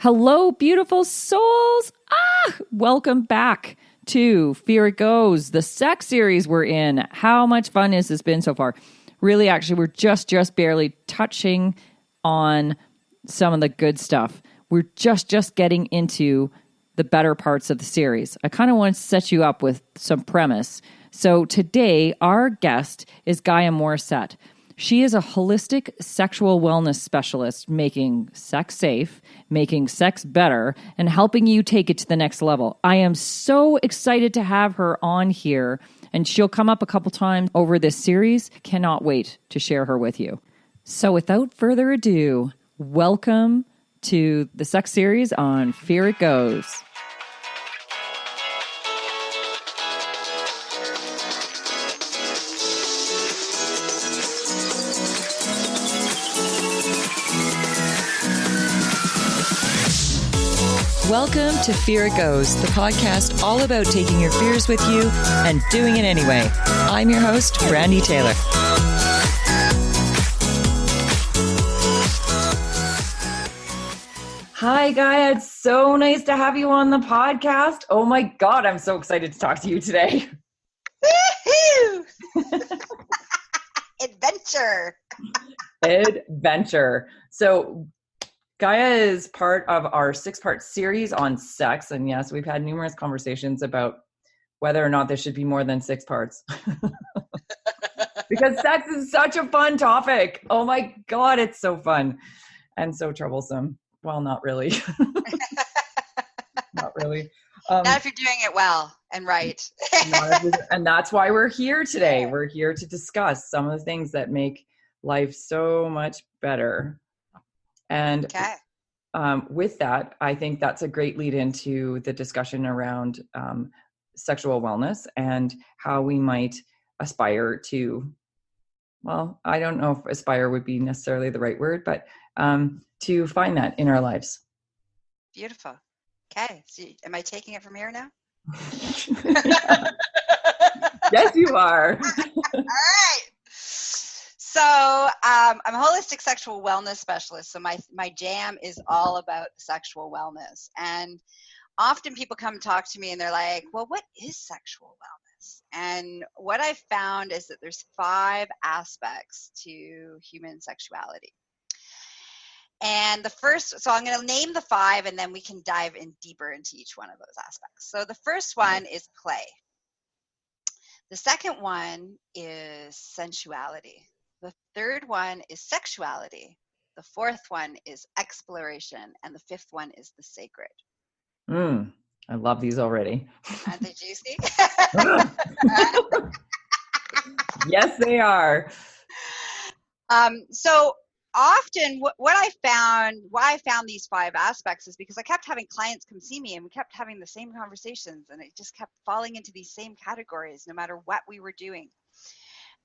Hello, beautiful souls. Welcome back to Fear It Goes, the sex series we're in. How much fun has this been so far? Really, actually, we're just barely touching on some of the good stuff. We're just getting into the better parts of the series. I kind of want to set you up with some premise. So today, our guest is Gaia Morrissette. She is a holistic sexual wellness specialist, making sex safe, making sex better, and helping you take it to the next level. I am so excited to have her on here, and she'll come up a couple times over this series. Cannot wait to share her with you. So without further ado, welcome to the sex series on Fear It Goes. Welcome to Fear It Goes, the podcast all about taking your fears with you and doing it anyway. I'm your host, Brandy Taylor. Hi, Gaia. It's so nice to have you on the podcast. Oh my God, I'm so excited to talk to you today. Woohoo! Adventure. So Gaia is part of our 6-part series on sex. And yes, we've had numerous conversations about whether or not there should be more than 6 parts. Because sex is such a fun topic. Oh my God, it's so fun and so troublesome. Well, not really. Not really. Not if you're doing it well and right. And that's why we're here today. We're here to discuss some of the things that make life so much better. And with that, I think that's a great lead into the discussion around sexual wellness and how we might aspire to, well, I don't know if aspire would be necessarily the right word, but to find that in our lives. Beautiful. Okay. So am I taking it from here now? Yes, you are. All right. So I'm a holistic sexual wellness specialist. So my jam is all about sexual wellness. And often people come talk to me and they're like, well, what is sexual wellness? And what I've found is that there's 5 aspects to human sexuality. And the first, so I'm going to name the 5 and then we can dive in deeper into each one of those aspects. So the first one is play. The second one is sensuality. The third one is sexuality. The fourth one is exploration. And the 5th one is the sacred. I love these already. Aren't they juicy? Yes, they are. So often why I found these 5 aspects is because I kept having clients come see me and we kept having the same conversations and it just kept falling into these same categories no matter what we were doing.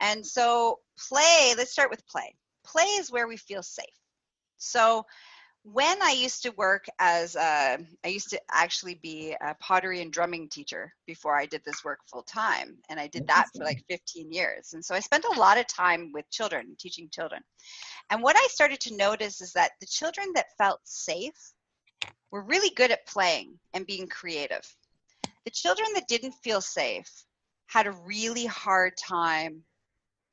And so play, let's start with play. Play is where we feel safe. So when I used to work I used to actually be a pottery and drumming teacher before I did this work full time. And I did that for like 15 years. And so I spent a lot of time with children, teaching children. And what I started to notice is that the children that felt safe were really good at playing and being creative. The children that didn't feel safe had a really hard time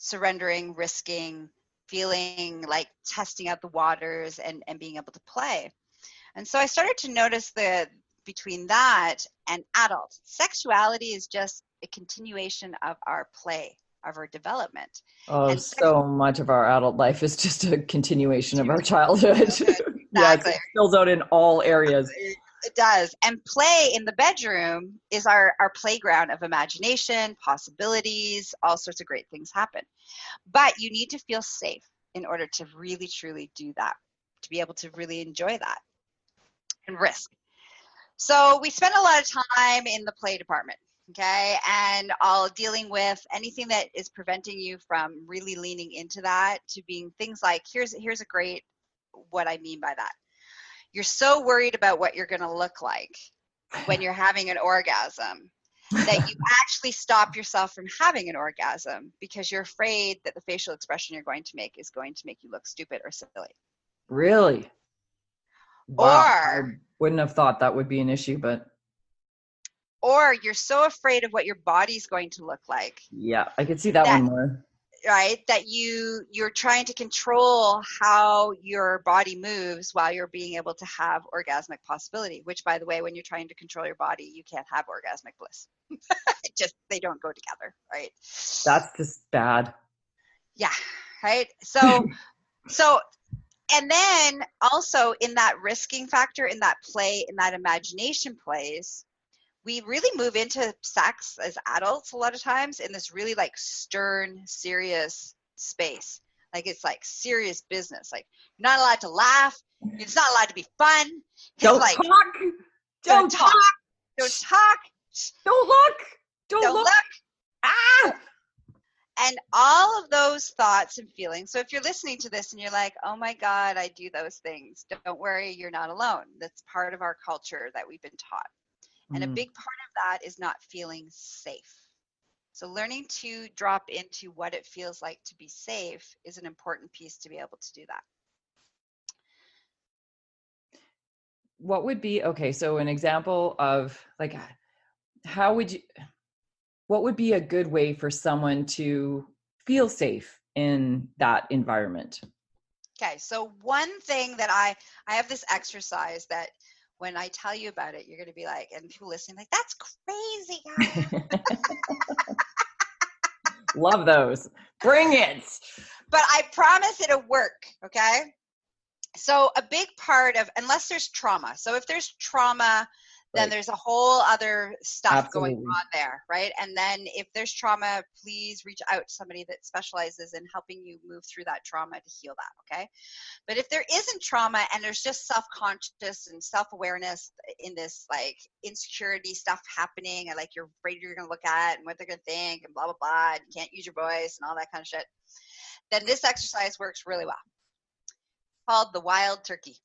surrendering, risking, feeling like testing out the waters and being able to play. And so I started to notice between that and adult sexuality is just a continuation of our play, of our development. Oh, and so much of our adult life is just a continuation of our childhood. Exactly. Yes, it spills out in all areas. It does. And play in the bedroom is our playground of imagination, possibilities, all sorts of great things happen. But you need to feel safe in order to really, truly do that, to be able to really enjoy that and risk. So we spend a lot of time in the play department, okay? And all dealing with anything that is preventing you from really leaning into that to being things like, here's a great, what I mean by that. You're so worried about what you're going to look like when you're having an orgasm that you actually stop yourself from having an orgasm because you're afraid that the facial expression you're going to make is going to make you look stupid or silly. Really? Wow. I wouldn't have thought that would be an issue, but. Or you're so afraid of what your body's going to look like. Yeah, I could see that one more. Right? That you're trying to control how your body moves while you're being able to have orgasmic possibility, which, by the way, when you're trying to control your body, you can't have orgasmic bliss. They don't go together, right? That's just bad. Yeah, right? So, and then also in that risking factor, in that play, in that imagination plays, we really move into sex as adults a lot of times in this really like stern, serious space. Like it's like serious business. Like you're not allowed to laugh. It's not allowed to be fun. Don't talk. Don't talk. Don't talk. Don't look. Don't look. Ah! And all of those thoughts and feelings. So if you're listening to this and you're like, oh my God, I do those things. Don't worry, you're not alone. That's part of our culture that we've been taught. And a big part of that is not feeling safe. So learning to drop into what it feels like to be safe is an important piece to be able to do that. What would be, okay, so an example of like, what would be a good way for someone to feel safe in that environment? Okay, so one thing that I have this exercise that when I tell you about it, you're going to be like, and people listening, like, that's crazy, Gaia. Love those. Bring it. But I promise it'll work, okay? So a big part of, unless there's trauma. So if there's trauma, then there's a whole other stuff going on there, right? And then if there's trauma, please reach out to somebody that specializes in helping you move through that trauma to heal that, okay? But if there isn't trauma and there's just self-conscious and self-awareness in this like insecurity stuff happening, and like you're afraid you're going to look at and what they're going to think and blah, blah, blah, and you can't use your voice and all that kind of shit, then this exercise works really well. Called the wild turkey.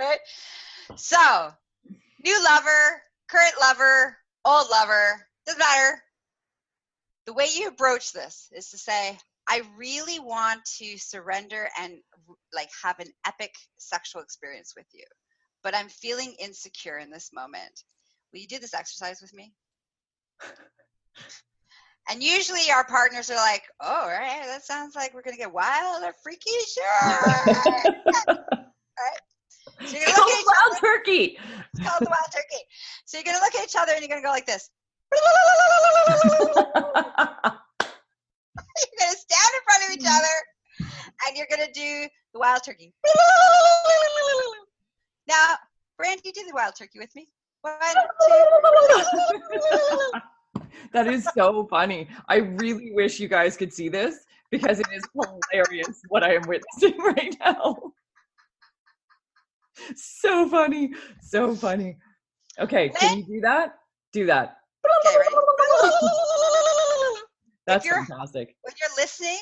Right? So, new lover, current lover, old lover, doesn't matter. The way you approach this is to say, I really want to surrender and like have an epic sexual experience with you, but I'm feeling insecure in this moment. Will you do this exercise with me? And usually our partners are like, oh, all right, that sounds like we're going to get wild or freaky. Sure. Right? So you're gonna look at wild turkey. It's called the wild turkey. So you're going to look at each other and you're going to go like this. You're going to stand in front of each other and you're going to do the wild turkey. Now, Brandy, do the wild turkey with me. 1, 2. That is so funny. I really wish you guys could see this because it is hilarious what I am witnessing right now. So funny. So funny. Okay, can you do that? Do that. Okay, ready? That's fantastic. When you're listening,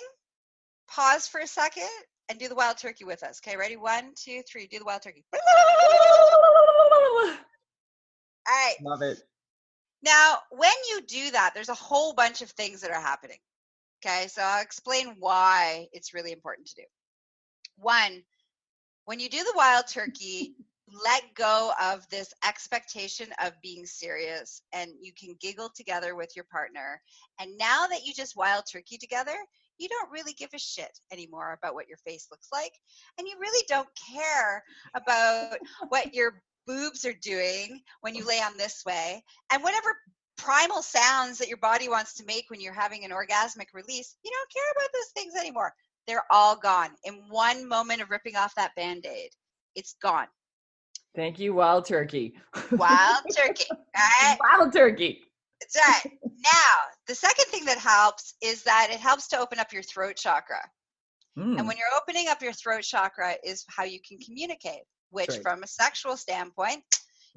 pause for a second and do the wild turkey with us. Okay, ready? 1, 2, 3. Do the wild turkey. All right. Love it. Now, when you do that, there's a whole bunch of things that are happening. Okay, so I'll explain why it's really important to do. 1, when you do the wild turkey, let go of this expectation of being serious and you can giggle together with your partner. And now that you just wild turkey together, you don't really give a shit anymore about what your face looks like. And you really don't care about what your boobs are doing when you lay on this way. And whatever primal sounds that your body wants to make when you're having an orgasmic release, you don't care about those things anymore. They're all gone. In one moment of ripping off that Band-Aid, it's gone. Thank you, wild turkey. Wild turkey. All right? Wild turkey. That's right. Now, the second thing that helps is that it helps to open up your throat chakra. And when you're opening up your throat chakra is how you can communicate, which from a sexual standpoint,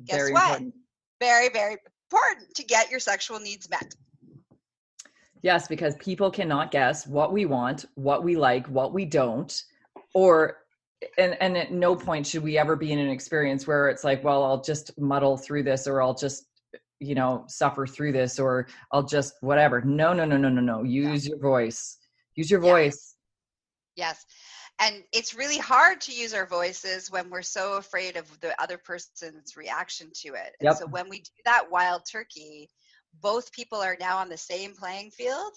guess what? Important. Very, very important to get your sexual needs met. Yes, because people cannot guess what we want, what we like, what we don't, and at no point should we ever be in an experience where it's like, well, I'll just muddle through this, or I'll just, suffer through this, or I'll just whatever. No. Use your voice. Use your voice. Yes. And it's really hard to use our voices when we're so afraid of the other person's reaction to it. And Yep. so when we do that wild turkey, both people are now on the same playing field.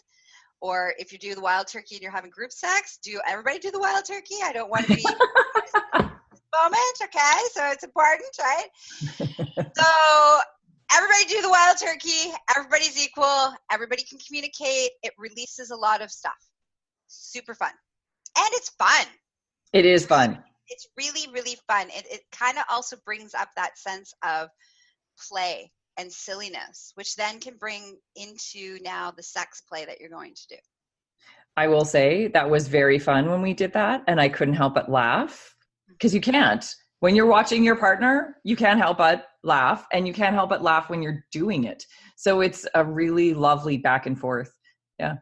Or if you do the wild turkey and you're having group sex, everybody do the wild turkey? I don't want to be moment, okay? So it's important, right? So everybody do the wild turkey. Everybody's equal. Everybody can communicate. It releases a lot of stuff. Super fun. And it's fun. It is fun. It's really, really fun. It kind of also brings up that sense of play and silliness, which then can bring into now the sex play that you're going to do. I will say that was very fun when we did that, and I couldn't help but laugh, because you can't. When you're watching your partner, you can't help but laugh, and you can't help but laugh when you're doing it. So it's a really lovely back and forth. Yeah.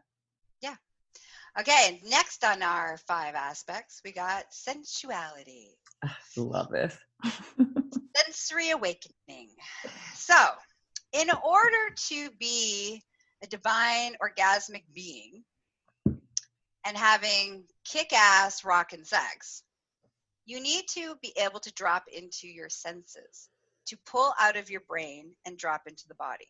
Yeah. Okay, next on our 5 aspects, we got sensuality. I love it. Sensory awakening. So, in order to be a divine orgasmic being and having kick-ass rockin' sex, you need to be able to drop into your senses, to pull out of your brain and drop into the body.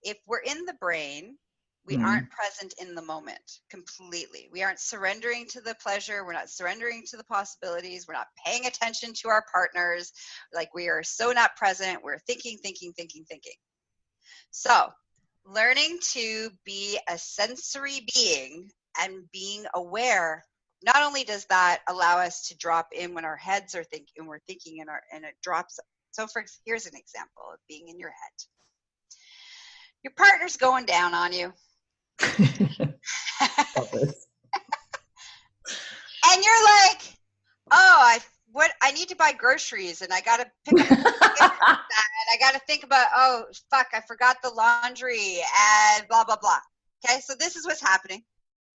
If we're in the brain, we aren't present in the moment completely. We aren't surrendering to the pleasure. We're not surrendering to the possibilities. We're not paying attention to our partners. Like, we are so not present. We're thinking. So learning to be a sensory being and being aware, not only does that allow us to drop in when our heads are thinking, and we're thinking and it drops. So here's an example of being in your head. Your partner's going down on you. And you're like, oh, I need to buy groceries, and I got to pick up and I got to think about, oh, fuck, I forgot the laundry and blah, blah, blah. Okay, so this is what's happening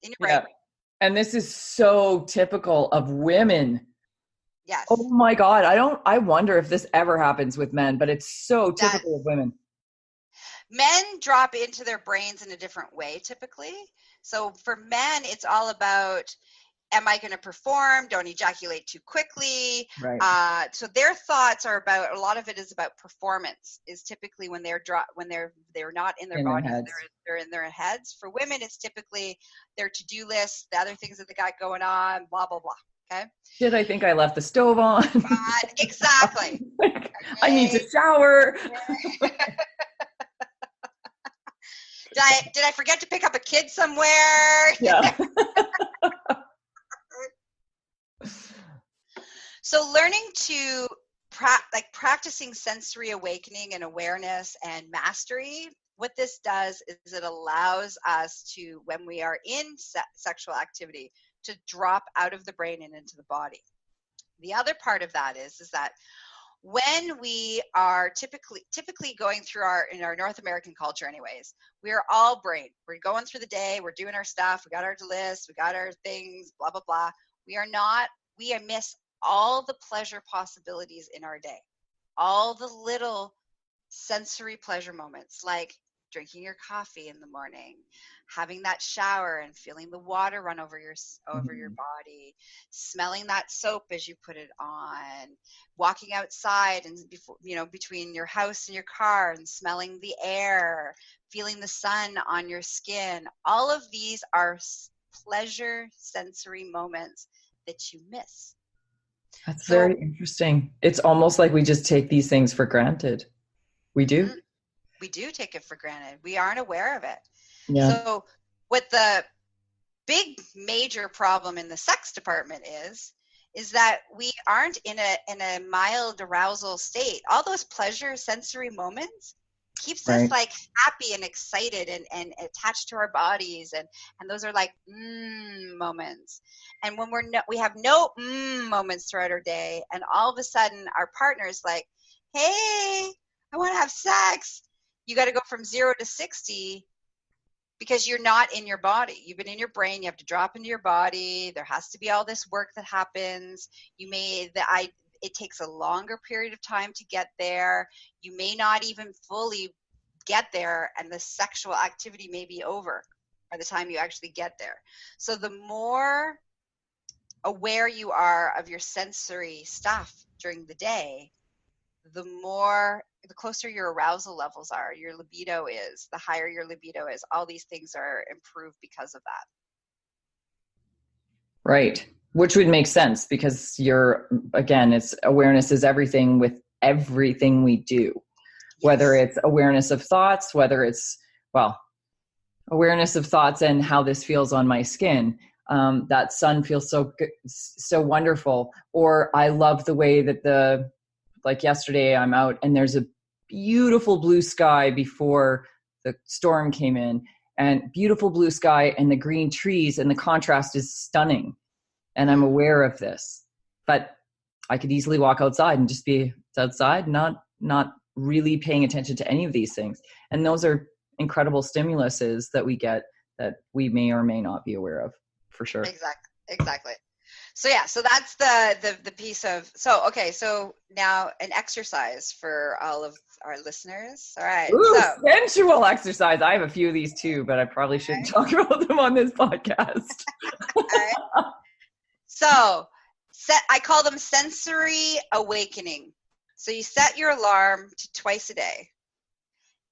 in your brain. And this is so typical of women. Yes. Oh my God. I wonder if this ever happens with men, but it's so typical of women. Men drop into their brains in a different way, typically. So for men, it's all about, am I going to perform? Don't ejaculate too quickly. Right. So their thoughts are about, a lot of it is about performance, is typically when they're not in their bodies, they're in their heads. For women, it's typically their to-do list, the other things that they got going on, blah, blah, blah. Okay. Did I think I left the stove on? Exactly. Okay. I need to shower. Did I forget to pick up a kid somewhere? Yeah. So learning to practicing sensory awakening and awareness and mastery, what this does is it allows us to, when we are in sexual activity, to drop out of the brain and into the body. The other part of that is that when we are typically going through in our North American culture anyways, we are all brain. We're going through the day, we're doing our stuff, we got our list, we got our things, blah, blah, blah. We miss all the pleasure possibilities in our day. All the little sensory pleasure moments, like drinking your coffee in the morning, having that shower and feeling the water run over your body, smelling that soap as you put it on, walking outside and between your house and your car and smelling the air, feeling the sun on your skin. All of these are pleasure sensory moments that you miss. That's very interesting. It's almost like we just take these things for granted. We do. We do take it for granted. We aren't aware of it. Yeah. So what the big major problem in the sex department is that we aren't in a mild arousal state. All those pleasure sensory moments keeps us like happy and excited and attached to our bodies, and those are like moments. And when we have no moments throughout our day, and all of a sudden our partner's like, hey, I want to have sex. You got to go from 0 to 60 because you're not in your body. You've been in your brain. You have to drop into your body. There has to be all this work that happens. It takes a longer period of time to get there. You may not even fully get there, and the sexual activity may be over by the time you actually get there. So the more aware you are of your sensory stuff during the day, the closer your arousal levels are, your libido is, the higher your libido is. All these things are improved because of that. Right. Which would make sense because it's awareness is everything with everything we do, whether it's awareness of thoughts, whether it's, awareness of thoughts and how this feels on my skin. That sun feels so good, so wonderful. Or I love the way that like yesterday I'm out and there's a beautiful blue sky before the storm came in, and beautiful blue sky and the green trees, and the contrast is stunning. And I'm aware of this, but I could easily walk outside and just be outside, not really paying attention to any of these things. And those are incredible stimuluses that we get that we may or may not be aware of, for sure. Exactly. So so that's the piece of, so now an exercise for all of our listeners. All right. Ooh, sensual exercise. I have a few of these too, but I probably shouldn't talk about them on this podcast. All right. So I call them sensory awakening. So you set your alarm to twice a day.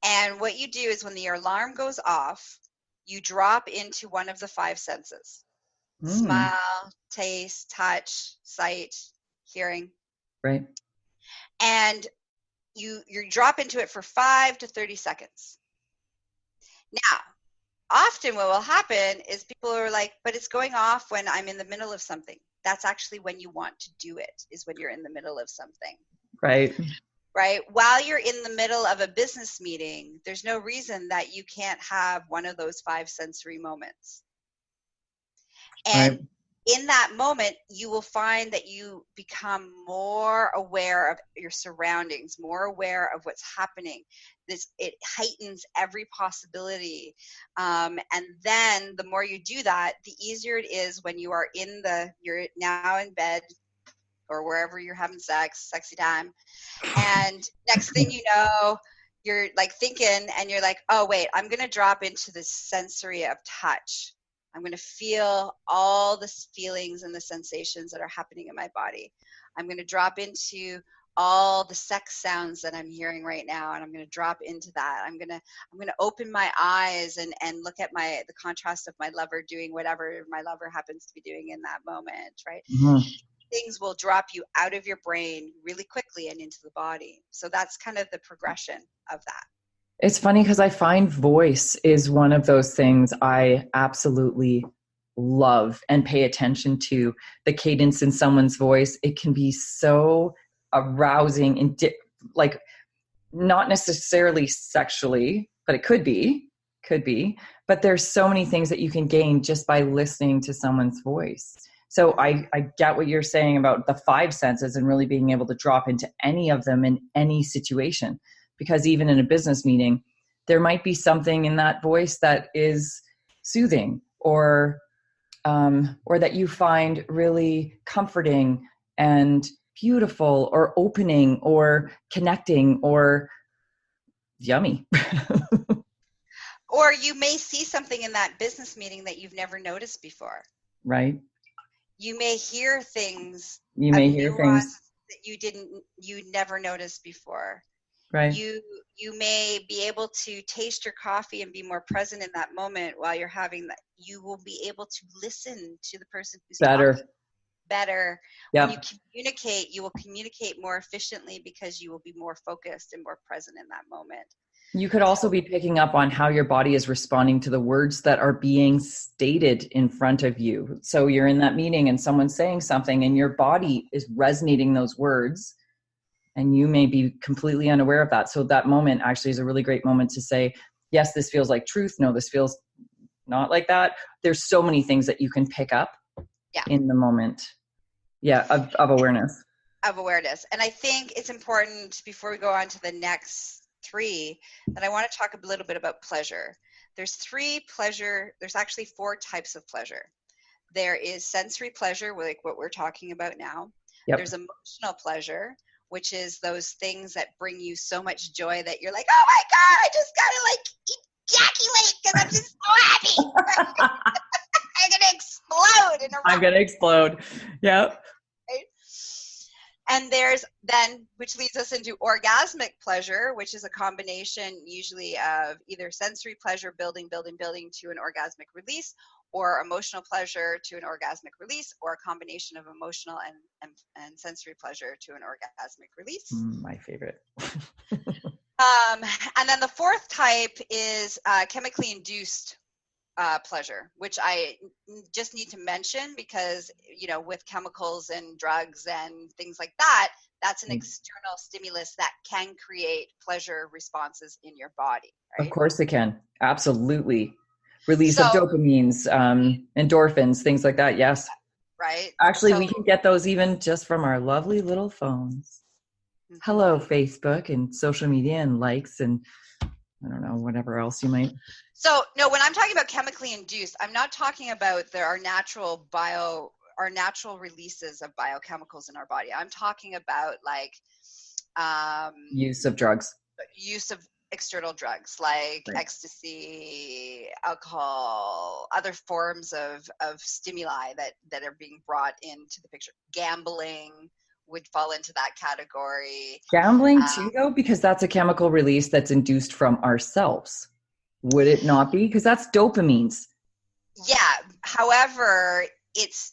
And what you do is when the alarm goes off, you drop into one of the 5 senses. Smell, taste, touch, sight, hearing. Right. And you drop into it for 5 to 30 seconds. Now, often what will happen is people are like, but it's going off when I'm in the middle of something. That's actually when you want to do it, is when you're in the middle of something. Right. Right? While you're in the middle of a business meeting, there's no reason that you can't have one of those 5 sensory moments. And in that moment, you will find that you become more aware of your surroundings, more aware of what's happening. It heightens every possibility. And then the more you do that, the easier it is when you're now in bed or wherever you're having sexy time. And next thing you know, you're like thinking and you're like, oh, wait, I'm going to drop into the sensory of touch. I'm going to feel all the feelings and the sensations that are happening in my body. I'm going to drop into all the sex sounds that I'm hearing right now, and I'm going to drop into that. I'm going to open my eyes and look at the contrast of my lover doing whatever my lover happens to be doing in that moment, right? Mm-hmm. Things will drop you out of your brain really quickly and into the body. So that's kind of the progression of that. It's funny because I find voice is one of those things I absolutely love and pay attention to. The cadence in someone's voice, it can be so arousing and like not necessarily sexually, but it could be. But there's so many things that you can gain just by listening to someone's voice. So I get what you're saying about the 5 senses and really being able to drop into any of them in any situation. Because even in a business meeting, there might be something in that voice that is soothing or that you find really comforting and beautiful or opening or connecting or yummy. Or you may see something in that business meeting that you've never noticed before. Right. You may hear things. That you never noticed before. Right. You may be able to taste your coffee and be more present in that moment while you're having that. You will be able to listen to the person who's talking better. Yep. When you communicate, you will communicate more efficiently because you will be more focused and more present in that moment. You could also be picking up on how your body is responding to the words that are being stated in front of you. So you're in that meeting and someone's saying something and your body is resonating those words. And you may be completely unaware of that. So that moment actually is a really great moment to say, yes, this feels like truth. No, this feels not like that. There's so many things that you can pick up in the moment. Yeah, of awareness. Of awareness. And I think it's important before we go on to the next 3 that I want to talk a little bit about pleasure. There's actually 4 types of pleasure. There is sensory pleasure, like what we're talking about now. Yep. There's emotional pleasure, which is those things that bring you so much joy that you're like, oh my God, I just gotta ejaculate because I'm just so happy. I'm gonna explode. explode in a I'm going to explode. Yep. right? And there's then, which leads us into orgasmic pleasure, which is a combination usually of either sensory pleasure, building to an orgasmic release, or emotional pleasure to an orgasmic release, or a combination of emotional and sensory pleasure to an orgasmic release. My favorite. And then the fourth type is chemically induced pleasure, which I just need to mention because, with chemicals and drugs and things like that, that's an external stimulus that can create pleasure responses in your body. Right? Of course it can. Absolutely. Release of dopamines, endorphins, things like that. Yes. Right. Actually, we can get those even just from our lovely little phones. Mm-hmm. Hello, Facebook and social media and likes and I don't know, whatever else you might. So no, when I'm talking about chemically induced, I'm not talking about our natural releases of biochemicals in our body. I'm talking about like use of drugs. Use of external drugs like ecstasy, alcohol, other forms of stimuli that are being brought into the picture. Gambling would fall into that category. Gambling too, though, because that's a chemical release that's induced from ourselves. Would it not be? Because that's dopamines. Yeah. However, it's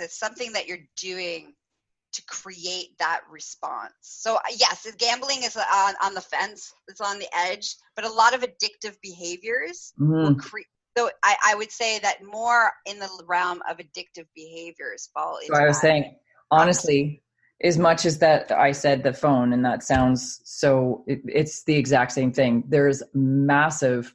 something that you're doing to create that response. So yes, gambling is on the fence. It's on the edge, but a lot of addictive behaviors will create. So I would say that more in the realm of addictive behaviors fall into. So I was saying, honestly, as much as that I said the phone, and that sounds so, it's the exact same thing. There's massive,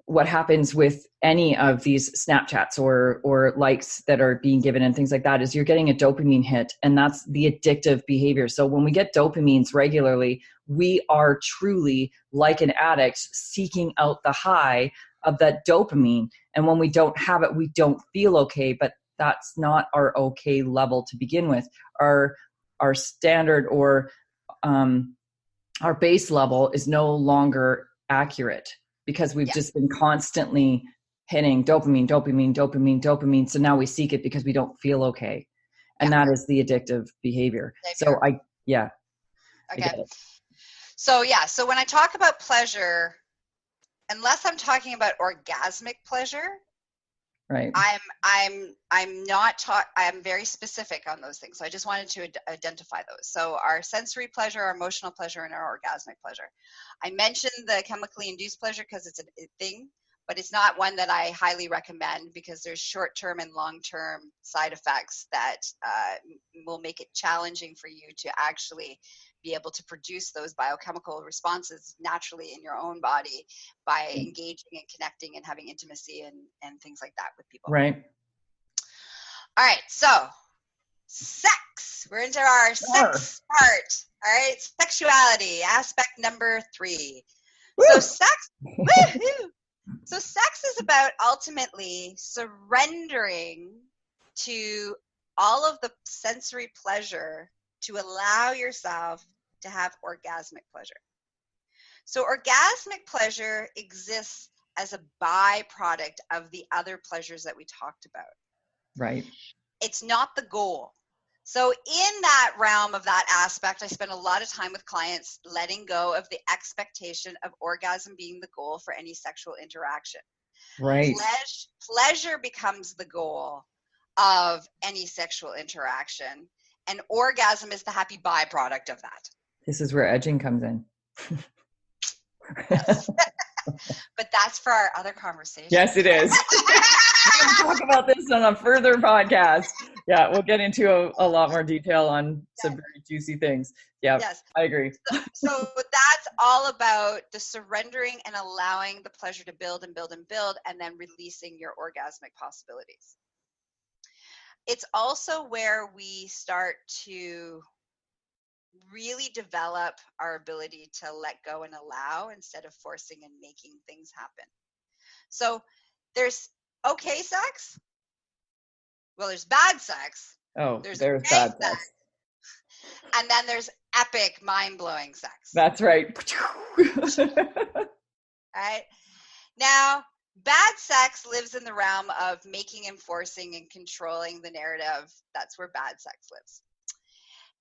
what happens with any of these Snapchats or likes that are being given and things like that is you're getting a dopamine hit, and that's the addictive behavior. So when we get dopamines regularly, we are truly like an addict seeking out the high of that dopamine. And when we don't have it, we don't feel okay, but that's not our okay level to begin with. Our standard or our base level is no longer accurate because we've just been constantly hitting dopamine. So now we seek it because we don't feel okay. And that is the addictive behavior. So Okay. So when I talk about pleasure, unless I'm talking about orgasmic pleasure, right? I'm very specific on those things. So I just wanted to identify those. So our sensory pleasure, our emotional pleasure, and our orgasmic pleasure. I mentioned the chemically induced pleasure because it's a thing, but it's not one that I highly recommend because there's short-term and long-term side effects that will make it challenging for you to actually be able to produce those biochemical responses naturally in your own body by engaging and connecting and having intimacy and things like that with people. Right. All right. So sex, we're into our sex part. All right. Sexuality, aspect number 3. Woo! So sex, woo-hoo! So sex is about ultimately surrendering to all of the sensory pleasure to allow yourself to have orgasmic pleasure. So orgasmic pleasure exists as a byproduct of the other pleasures that we talked about. Right. It's not the goal. So in that realm of that aspect, I spend a lot of time with clients letting go of the expectation of orgasm being the goal for any sexual interaction. Right. Pleasure becomes the goal of any sexual interaction, and orgasm is the happy byproduct of that. This is where edging comes in. Yes. But that's for our other conversation. Yes, it is. We'll talk about this on a further podcast. Yeah, we'll get into a lot more detail on some very juicy things. Yeah, yes. I agree. So that's all about the surrendering and allowing the pleasure to build and build and build, and then releasing your orgasmic possibilities. It's also where we start to really develop our ability to let go and allow instead of forcing and making things happen. So there's okay sex. Well, there's bad sex. Oh, there's bad sex. And then there's epic, mind-blowing sex. That's right. All right. Now, Bad sex lives in the realm of making, enforcing, and controlling the narrative. That's where bad sex lives.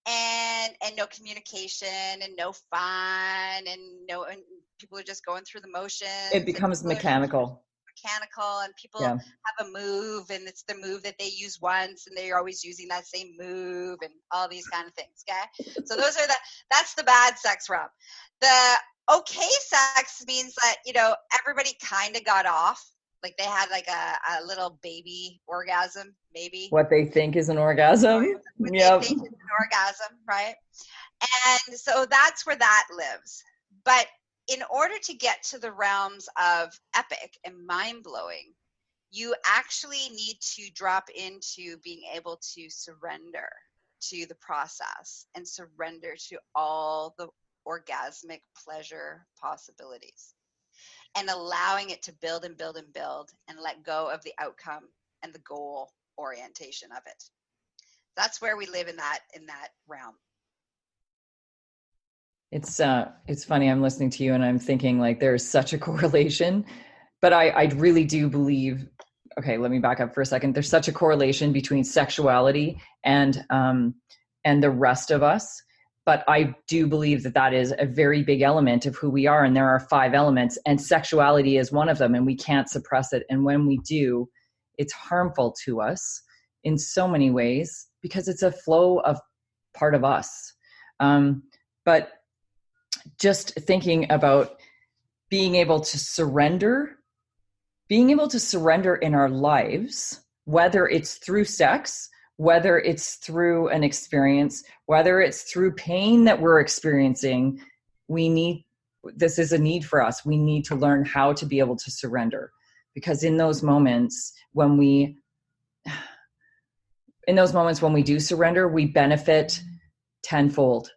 And no communication and no fun and people are just going through the motions. It becomes mechanical. And people have a move, and it's the move that they use once, and they're always using that same move and all these kind of things. Okay, so that's the bad sex realm. The okay sex means that everybody kind of got off, like they had like a little baby orgasm, maybe what they think is an orgasm. What they think is an orgasm, right? And so that's where that lives. But in order to get to the realms of epic and mind-blowing, you actually need to drop into being able to surrender to the process and surrender to all the orgasmic pleasure possibilities, and allowing it to build and build and build, and let go of the outcome and the goal orientation of it. That's where we live in that realm. It's funny. I'm listening to you and I'm thinking like there's such a correlation, but I really do believe. Okay, let me back up for a second. There's such a correlation between sexuality and the rest of us. But I do believe that is a very big element of who we are. And there are 5 elements, and sexuality is one of them, and we can't suppress it. And when we do, it's harmful to us in so many ways because it's a flow of part of us. But just thinking about being able to surrender in our lives, whether it's through sex, whether it's through an experience, whether it's through pain that we're experiencing, this is a need for us. We need to learn how to be able to surrender, because in those moments when we do surrender, we benefit tenfold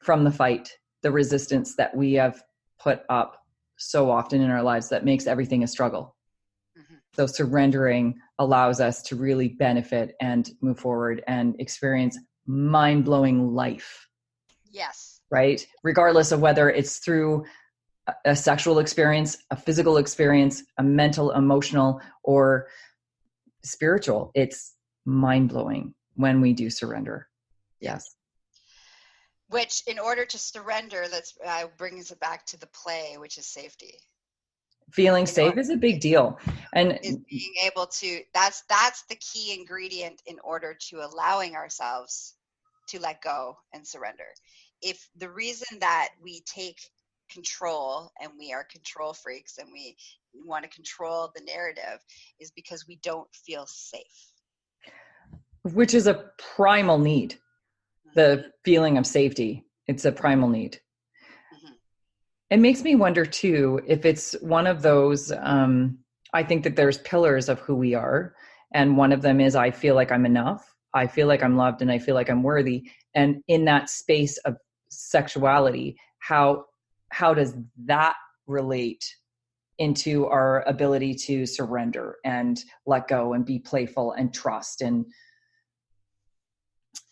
from the fight, the resistance that we have put up so often in our lives that makes everything a struggle. Mm-hmm. So surrendering allows us to really benefit and move forward and experience mind-blowing life. Yes. Right? Regardless of whether it's through a sexual experience, a physical experience, a mental, emotional, or spiritual, it's mind-blowing when we do surrender. Yes. Which, in order to surrender, that brings it back to the play, which is safety. Feeling safe is a big deal, and is being able to. That's the key ingredient in order to allowing ourselves to let go and surrender. If the reason that we take control and we are control freaks and we want to control the narrative is because we don't feel safe, which is a primal need. The feeling of safety, it's a primal need. Mm-hmm. It makes me wonder too, if it's one of those, I think that there's pillars of who we are. And one of them is, I feel like I'm enough. I feel like I'm loved, and I feel like I'm worthy. And in that space of sexuality, how does that relate into our ability to surrender and let go and be playful and trust? And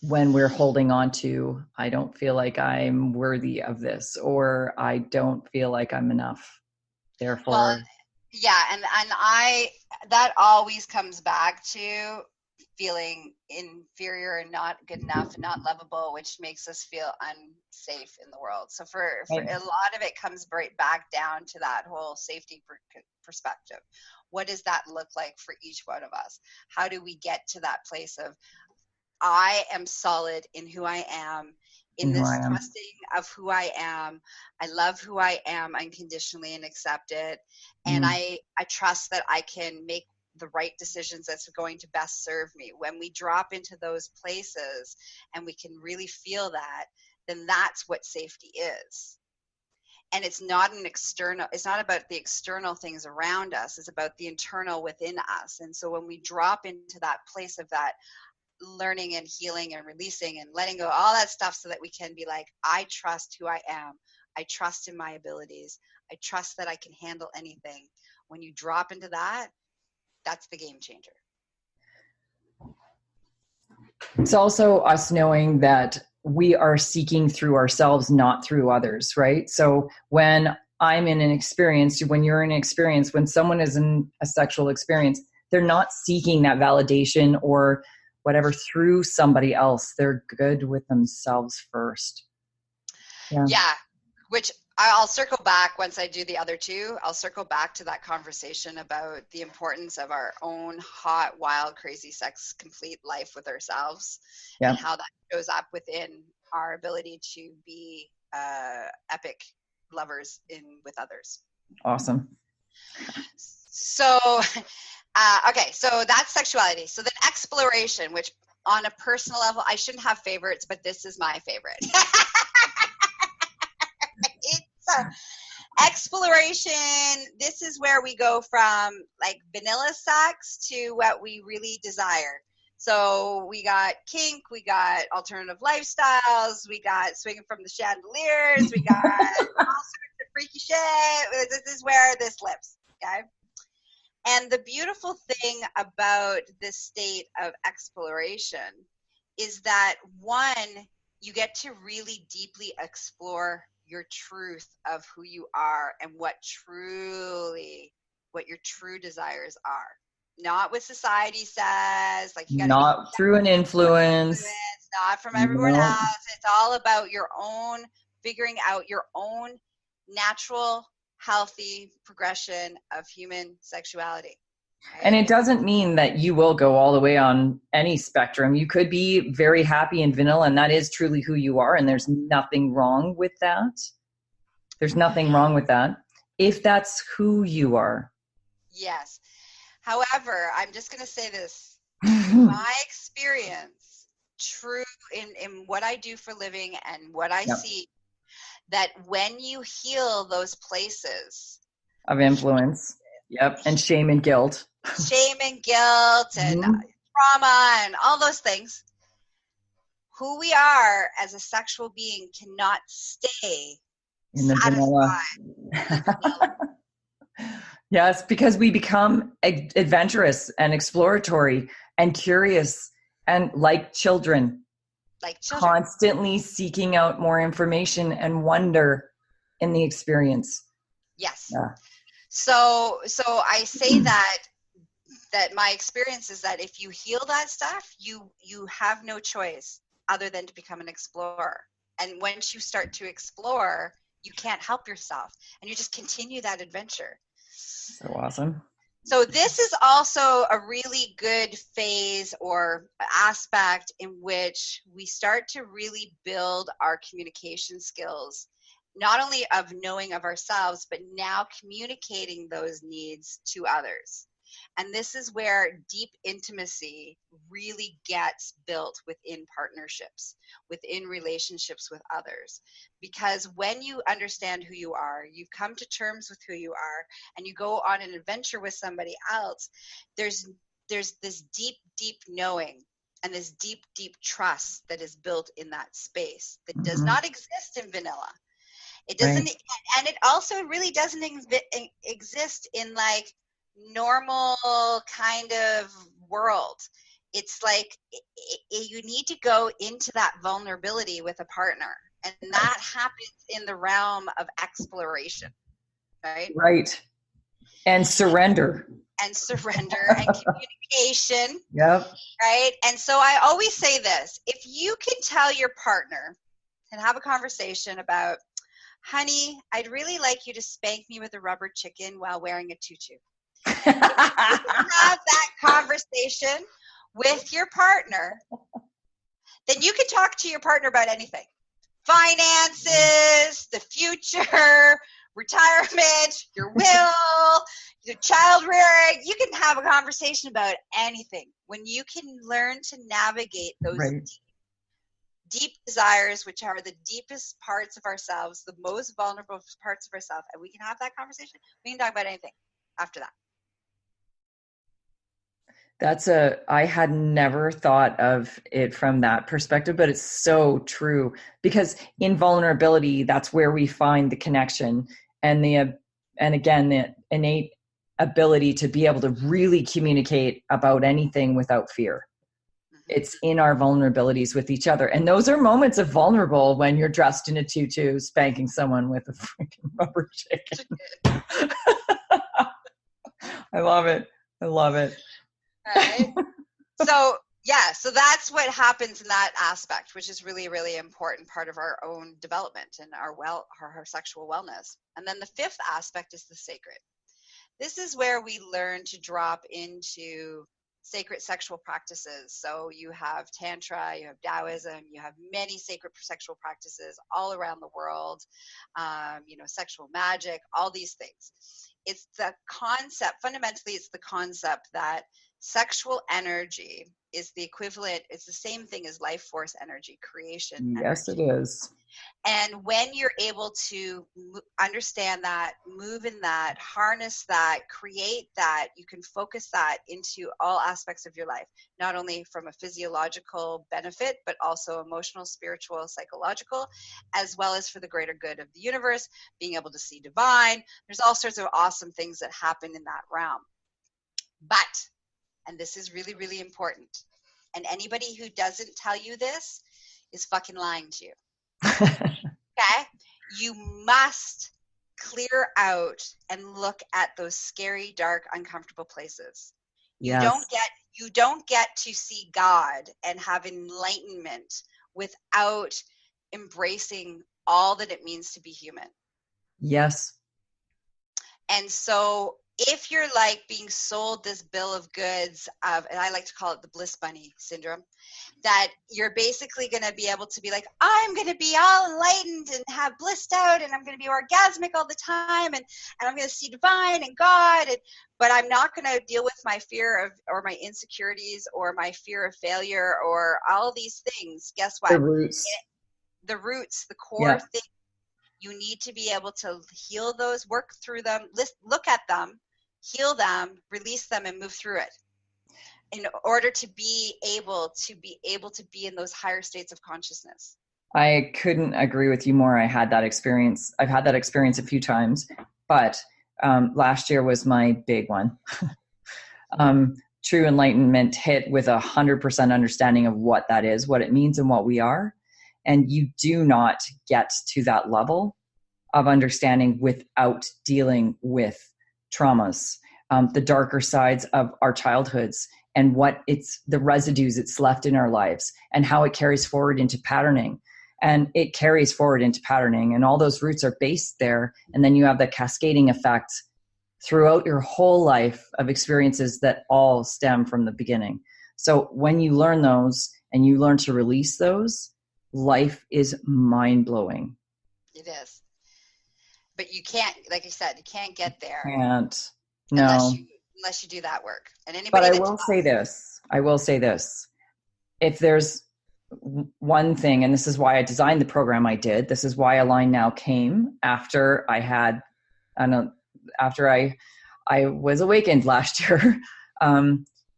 when we're holding on to, I don't feel like I'm worthy of this, or I don't feel like I'm enough. Therefore, well, yeah, and that always comes back to feeling inferior and not good enough and not lovable, which makes us feel unsafe in the world. So for a lot of it comes right back down to that whole safety perspective. What does that look like for each one of us? How do we get to that place of, I am solid in who I am, in this trusting of who I am. I love who I am unconditionally and accept it. And I trust that I can make the right decisions that's going to best serve me. When we drop into those places and we can really feel that, then that's what safety is. And it's not about the external things around us. It's about the internal within us. And so when we drop into that place of that learning and healing and releasing and letting go, all that stuff, so that we can be like, I trust who I am. I trust in my abilities. I trust that I can handle anything. When you drop into that, that's the game changer. It's also us knowing that we are seeking through ourselves, not through others, right? So when I'm in an experience, when you're in an experience, when someone is in a sexual experience, they're not seeking that validation or whatever through somebody else. They're good with themselves first. Yeah. Which I'll circle back once I do the other two. I'll circle back to that conversation about the importance of our own hot, wild, crazy, sex complete life with ourselves, and how that shows up within our ability to be epic lovers with others. Awesome. So, okay, so that's sexuality. So then exploration, which on a personal level, I shouldn't have favorites, but this is my favorite. Exploration, this is where we go from like vanilla sex to what we really desire. So we got kink, we got alternative lifestyles, we got swinging from the chandeliers, we got all sorts of freaky shit. This is where this lives, okay? And the beautiful thing about this state of exploration is that, one, you get to really deeply explore your truth of who you are and what your true desires are. Not what society says, like you gotta not through an influence, not from everyone else. It's all about your own, figuring out your own natural, healthy progression of human sexuality. Right? And it doesn't mean that you will go all the way on any spectrum. You could be very happy in vanilla, and that is truly who you are, and there's nothing wrong with that. There's nothing wrong with that, if that's who you are. Yes. However, I'm just going to say this. In my experience, true in what I do for living and what I see, that when you heal those places of influence, and shame and guilt. Shame and guilt and trauma and all those things, who we are as a sexual being cannot stay in the vanilla. Yes, because we become adventurous and exploratory and curious and like children, constantly seeking out more information and wonder in the experience. Yes. Yeah. So I say that my experience is that if you heal that stuff, you have no choice other than to become an explorer. And once you start to explore, you can't help yourself, and you just continue that adventure. So awesome. So this is also a really good phase or aspect in which we start to really build our communication skills, not only of knowing of ourselves, but now communicating those needs to others. And this is where deep intimacy really gets built within partnerships, within relationships with others. Because when you understand who you are, you come to terms with who you are, and you go on an adventure with somebody else, there's this deep, deep knowing and this deep, deep trust that is built in that space that does not exist in vanilla. It doesn't, and it also really doesn't exist in like normal kind of world. It's like you need to go into that vulnerability with a partner, and that happens in the realm of exploration, right, and surrender and communication, right. And so I always say this: if you can tell your partner and have a conversation about, honey, I'd really like you to spank me with a rubber chicken while wearing a tutu. If you have that conversation with your partner, then you can talk to your partner about anything. Finances, the future, retirement, your will, your child rearing. You can have a conversation about anything when you can learn to navigate those deep desires, which are the deepest parts of ourselves, the most vulnerable parts of ourselves, and we can have that conversation. We can talk about anything after that. I had never thought of it from that perspective, but it's so true, because in vulnerability, that's where we find the connection and the innate ability to be able to really communicate about anything without fear. It's in our vulnerabilities with each other. And those are moments of vulnerable when you're dressed in a tutu, spanking someone with a freaking rubber chicken. I love it. I love it. All right. So yeah, so that's what happens in that aspect, which is really, really important part of our own development and our sexual wellness. And then the fifth aspect is the sacred. This is where we learn to drop into sacred sexual practices. So you have Tantra, you have Taoism, you have many sacred sexual practices all around the world, sexual magic, all these things. It's the concept, fundamentally, it's the concept that sexual energy is the equivalent, it's the same thing as life force energy, creation Yes, energy. it is. And when you're able to understand that, move in that, harness that, create that, you can focus that into all aspects of your life, not only from a physiological benefit, but also emotional, spiritual, psychological, as well as for the greater good of the universe, being able to see divine. There's all sorts of awesome things that happen in that realm. But, and this is really, really important, and anybody who doesn't tell you this is fucking lying to you. Okay? You must clear out and look at those scary, dark, uncomfortable places. Yes. You don't get to see God and have enlightenment without embracing all that it means to be human. Yes. And so if you're like being sold this bill of goods of, and I like to call it the bliss bunny syndrome, that you're basically going to be able to be like, I'm going to be all enlightened and have blissed out, and I'm going to be orgasmic all the time, and I'm going to see divine and God, but I'm not going to deal with my fear of, or my insecurities, or my fear of failure, or all these things. Guess what? The roots, the core thing. You need to be able to heal those, work through them, look at them, heal them, release them, and move through it in order to be able to be in those higher states of consciousness. I couldn't agree with you more. I had that experience. I've had that experience a few times, but last year was my big one. True enlightenment hit with 100% understanding of what that is, what it means, and what we are. And you do not get to that level of understanding without dealing with traumas, the darker sides of our childhoods, and what it's the residues it's left in our lives, and how it carries forward into patterning. And it carries forward into patterning, and all those roots are based there. And then you have the cascading effect throughout your whole life of experiences that all stem from the beginning. So when you learn those and you learn to release those, life is mind-blowing. It is. But you can't, like I said, you can't get there. Can't. No. No. Unless you do that work. And anybody But I will say this. If there's one thing, and this is why I designed the program I did, this is why Align Now came after I was awakened last year.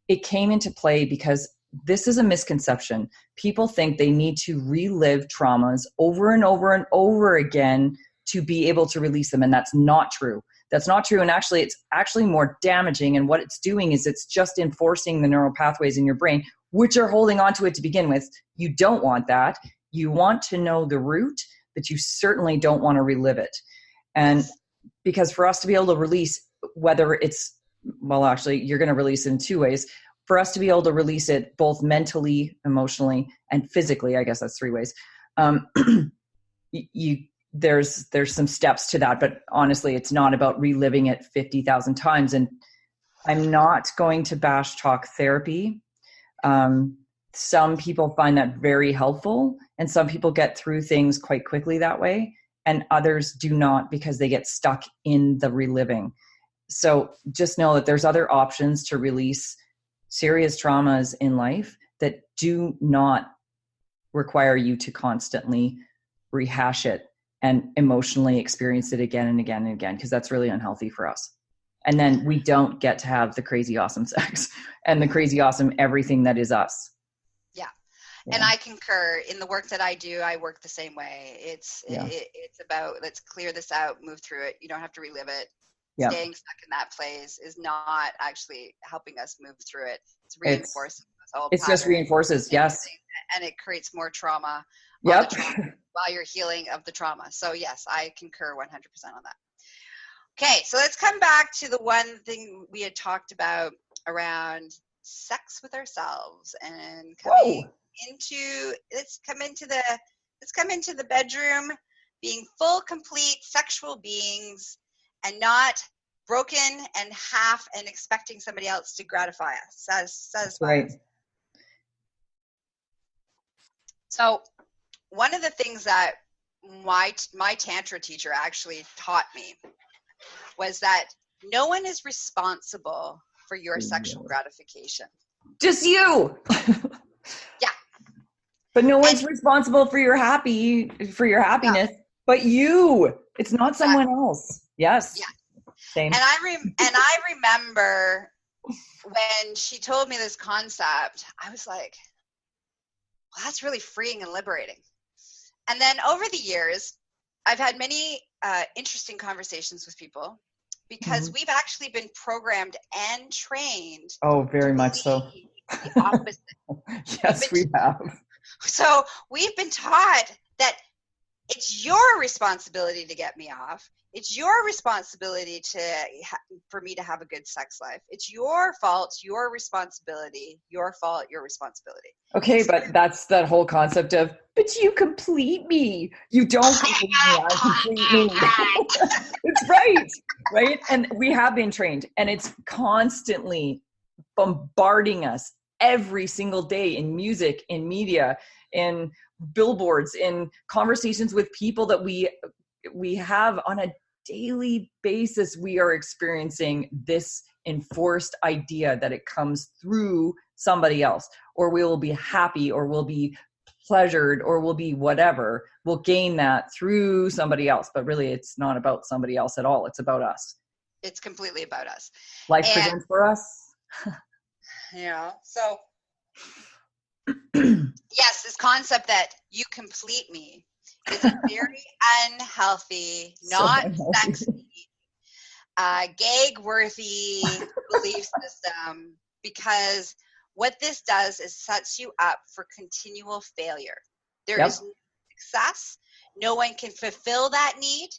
It came into play because this is a misconception. People think they need to relive traumas over and over and over again to be able to release them. And that's not true. That's not true. And actually, it's actually more damaging. And what it's doing is it's just enforcing the neural pathways in your brain, which are holding on to it to begin with. You don't want that. You want to know the root, but you certainly don't want to relive it. And because for us to be able to release, whether it's, well, actually, you're going to release it in two ways. For us to be able to release it both mentally, emotionally, and physically, I guess that's three ways. There's some steps to that, but honestly, it's not about reliving it 50,000 times. And I'm not going to bash talk therapy. Some people find that very helpful, and some people get through things quite quickly that way, and others do not because they get stuck in the reliving. So just know that there's other options to release serious traumas in life that do not require you to constantly rehash it and emotionally experience it again and again and again, because that's really unhealthy for us. And then we don't get to have the crazy awesome sex and the crazy awesome everything that is us. Yeah. And I concur. In the work that I do, I work the same way. It's about, let's clear this out, move through it. You don't have to relive it. Staying stuck in that place is not actually helping us move through it. It's reinforcing It just reinforces. Yes. And it creates more trauma. Yep. While you're healing of the trauma. So yes, I concur 100% on that. Okay, so let's come back to the one thing we had talked about around sex with ourselves and let's come into the bedroom being full, complete sexual beings and not broken and half and expecting somebody else to gratify us, satisfy us. So one of the things that my Tantra teacher actually taught me was that no one is responsible for your sexual gratification. Just you. Yeah. But no one's responsible for your happiness, but you. It's not someone else. Yes. Yeah. Same. And I remember when she told me this concept, I was like, well, that's really freeing and liberating. And then over the years, I've had many interesting conversations with people because we've actually been programmed and trained. Oh, very much so. The opposite. Yes, we have. So we've been taught that it's your responsibility to get me off. It's your responsibility for me to have a good sex life. It's your fault, your responsibility, your fault, your responsibility. Okay, but that's that whole concept of, but you complete me. You don't complete me, I complete me. It's right? And we have been trained, and it's constantly bombarding us every single day in music, in media, in billboards, in conversations with people that we have on a daily basis. We are experiencing this enforced idea that it comes through somebody else, or we will be happy, or we'll be pleasured, or we'll be whatever. We'll gain that through somebody else, but really it's not about somebody else at all. It's about us. It's completely about us. Life presents for us. So yes, this concept that you complete me is a very unhealthy, not sexy, gag-worthy belief system, because what this does is sets you up for continual failure. There is no success. No one can fulfill that need.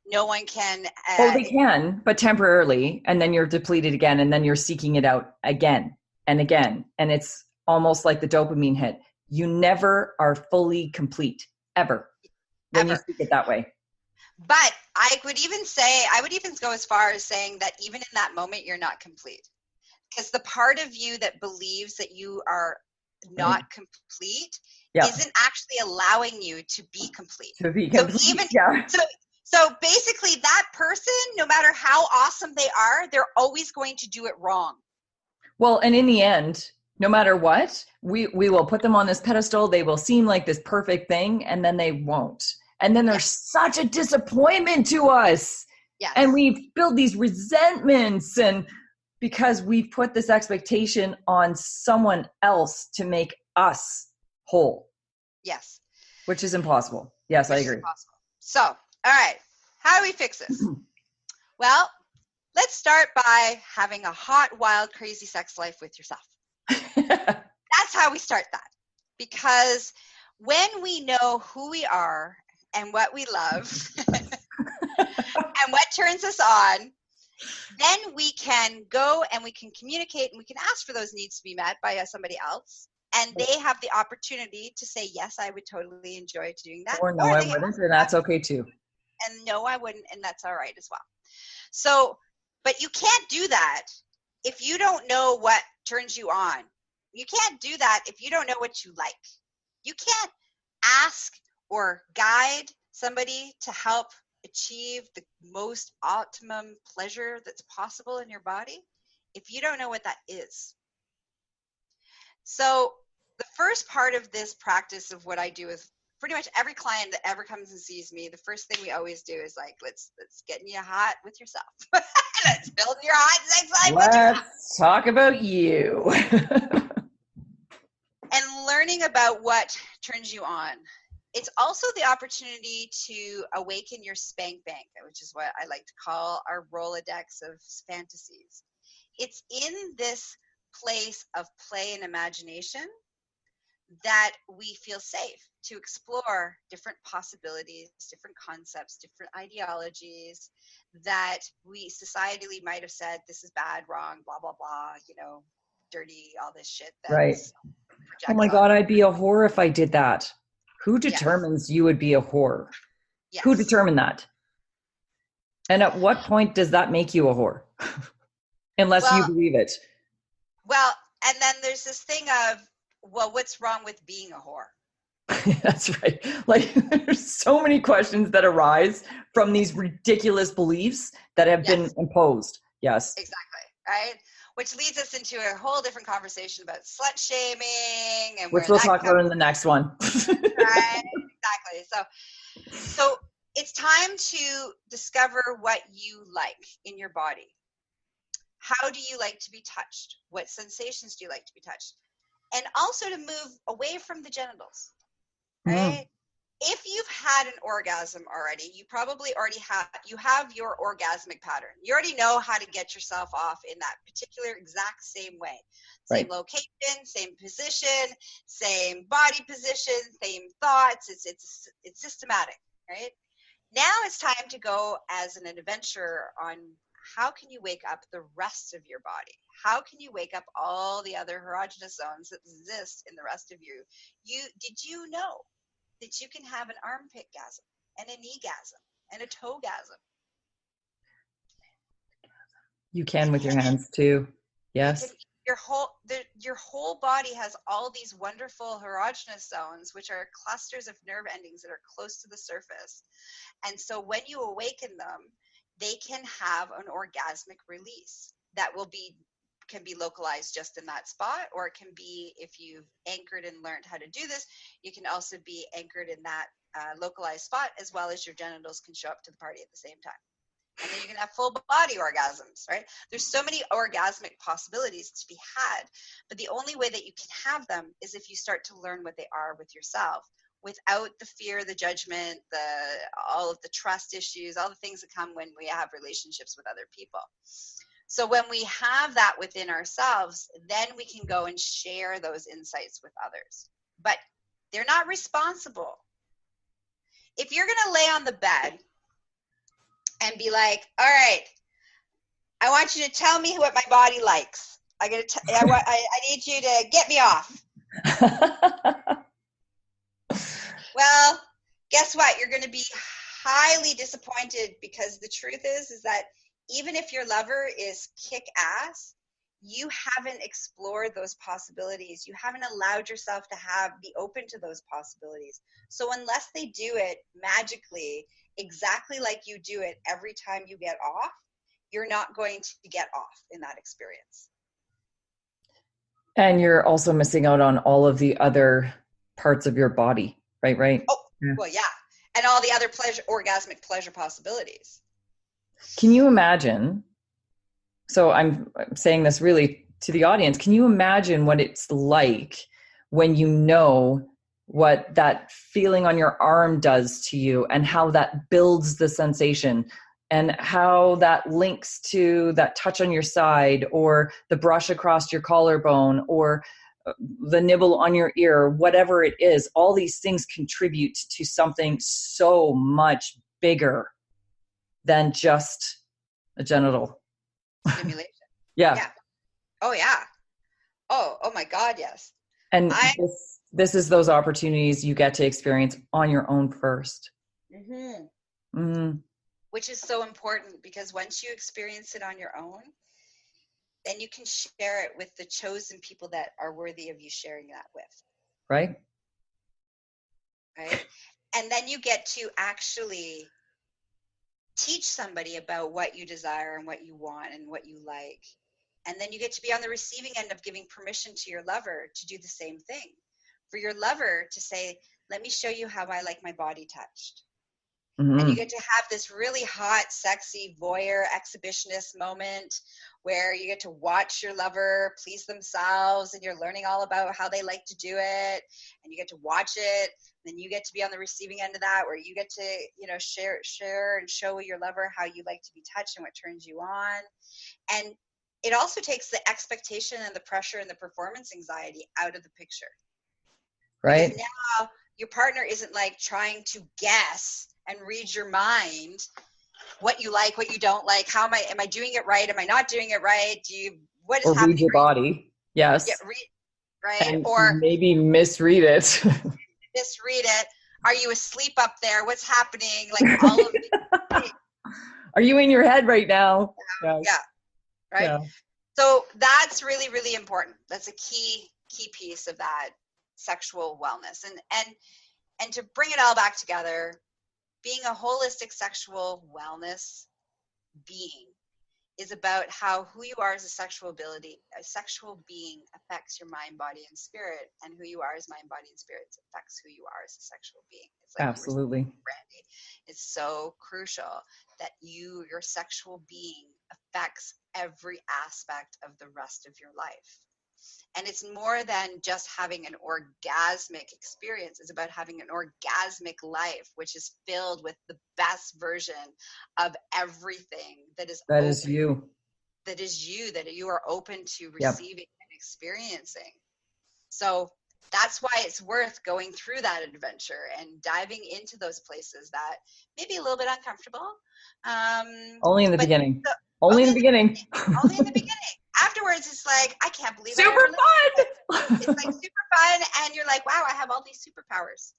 No one can. They can, but temporarily, and then you're depleted again, and then you're seeking it out again and again, and it's almost like the dopamine hit. You never are fully complete, ever, when you speak it that way. But I would even go as far as saying that even in that moment, you're not complete. Because the part of you that believes that you are not complete isn't actually allowing you to be complete. So basically that person, no matter how awesome they are, they're always going to do it wrong. Well, and in the end, no matter what, we will put them on this pedestal. They will seem like this perfect thing, and then they won't. And then there's such a disappointment to us. Yes. And we build these resentments, and because we've put this expectation on someone else to make us whole. Yes. Which is impossible. Yes, I agree. So, all right. How do we fix this? Well, let's start by having a hot, wild, crazy sex life with yourself. That's how we start that. Because when we know who we are and what we love and what turns us on, then we can go and we can communicate and we can ask for those needs to be met by somebody else. And they have the opportunity to say, yes, I would totally enjoy doing that. Or no, I wouldn't, and that's okay too. And no, I wouldn't, and that's all right as well. So, but you can't do that if you don't know what turns you on. You can't do that if you don't know what you like. You can't ask or guide somebody to help achieve the most optimum pleasure that's possible in your body if you don't know what that is. So the first part of this practice of what I do with pretty much every client that ever comes and sees me, the first thing we always do is like, let's get you hot with yourself. Let's build your hot sex life with yourself. Let's talk about you. And learning about what turns you on. It's also the opportunity to awaken your spank bank, which is what I like to call our Rolodex of fantasies. It's in this place of play and imagination that we feel safe to explore different possibilities, different concepts, different ideologies that we societally might have said, this is bad, wrong, blah, blah, blah, dirty, all this shit Right. that's Oh my projected God, on. I'd be a whore if I did that. Who Yes. determines you would be a whore? Yes. Who determined that? And at what point does that make you a whore? Unless you believe it. Well, and then there's this thing of, well, what's wrong with being a whore? That's right. Like, there's so many questions that arise from these ridiculous beliefs that have been imposed. Yes. Exactly. Right. Which leads us into a whole different conversation about slut shaming and which we'll talk about in the next one. Right. Exactly. So it's time to discover what you like in your body. How do you like to be touched? What sensations do you like to be touched? And also to move away from the genitals. Right? If you've had an orgasm already, you probably already have your orgasmic pattern. You already know how to get yourself off in that particular exact same way. Same location, same position, same body position, same thoughts. It's systematic, right? Now it's time to go as an adventurer on how can you wake up the rest of your body? How can you wake up all the other erogenous zones that exist in the rest of you? Did you know that you can have an armpit-gasm and an knee-gasm and a toe-gasm? You can with your hands too. Yes. Your whole body has all these wonderful erogenous zones, which are clusters of nerve endings that are close to the surface. And so when you awaken them, they can have an orgasmic release that can be localized just in that spot, or it can be, if you've anchored and learned how to do this, you can also be anchored in that localized spot, as well as your genitals can show up to the party at the same time. And then you can have full body orgasms, right? There's so many orgasmic possibilities to be had, but the only way that you can have them is if you start to learn what they are with yourself, without the fear, the judgment, all of the trust issues, all the things that come when we have relationships with other people. So when we have that within ourselves, then we can go and share those insights with others. But they're not responsible. If you're going to lay on the bed and be like, all right, I want you to tell me what my body likes. I need you to get me off. Well, guess what? You're going to be highly disappointed, because the truth is that even if your lover is kick ass, you haven't explored those possibilities. You haven't allowed yourself to be open to those possibilities. So unless they do it magically, exactly like you do it every time you get off, you're not going to get off in that experience. And you're also missing out on all of the other parts of your body, right? Oh, well, yeah. And all the other orgasmic pleasure possibilities. Can you imagine? So I'm saying this really to the audience. Can you imagine what it's like when you know what that feeling on your arm does to you, and how that builds the sensation, and how that links to that touch on your side, or the brush across your collarbone, or the nibble on your ear, whatever it is? All these things contribute to something so much bigger than just a genital stimulation. Yeah. Oh yeah. Oh my God, yes. And this is those opportunities you get to experience on your own first. Which is so important, because once you experience it on your own, then you can share it with the chosen people that are worthy of you sharing that with. Right. And then you get to actually teach somebody about what you desire and what you want and what you like. And then you get to be on the receiving end of giving permission to your lover to do the same thing. For your lover to say, let me show you how I like my body touched. And you get to have this really hot, sexy voyeur exhibitionist moment where you get to watch your lover please themselves, and you're learning all about how they like to do it, and you get to watch it. And then you get to be on the receiving end of that, where you get to, share and show your lover how you like to be touched and what turns you on. And it also takes the expectation and the pressure and the performance anxiety out of the picture. Right. Because now your partner isn't like trying to guess and read your mind what you like, what you don't like. Am I doing it right? Am I not doing it right? What is Or happening? read your body. Yes. Yeah, right? And Or maybe misread it. misread it. Are you asleep up there? What's happening? Like all of these. Are you in your head right now? Yeah. Right. Yeah. So that's really, really important. That's a key piece of that sexual wellness. And to bring it all back together, being a holistic sexual wellness being is about how who you are as a sexual being affects your mind, body, and spirit, and who you are as mind, body, and spirit affects who you are as a sexual being. It's like absolutely, Brandy. It's so crucial that your sexual being affects every aspect of the rest of your life. And it's more than just having an orgasmic experience. It's about having an orgasmic life, which is filled with the best version of everything that is you, that you are open to receiving and experiencing. So that's why it's worth going through that adventure and diving into those places that may be a little bit uncomfortable. Only in the beginning. Only in the beginning. Afterwards, it's like, I can't believe super fun. It's like super fun. And you're like, wow, I have all these superpowers.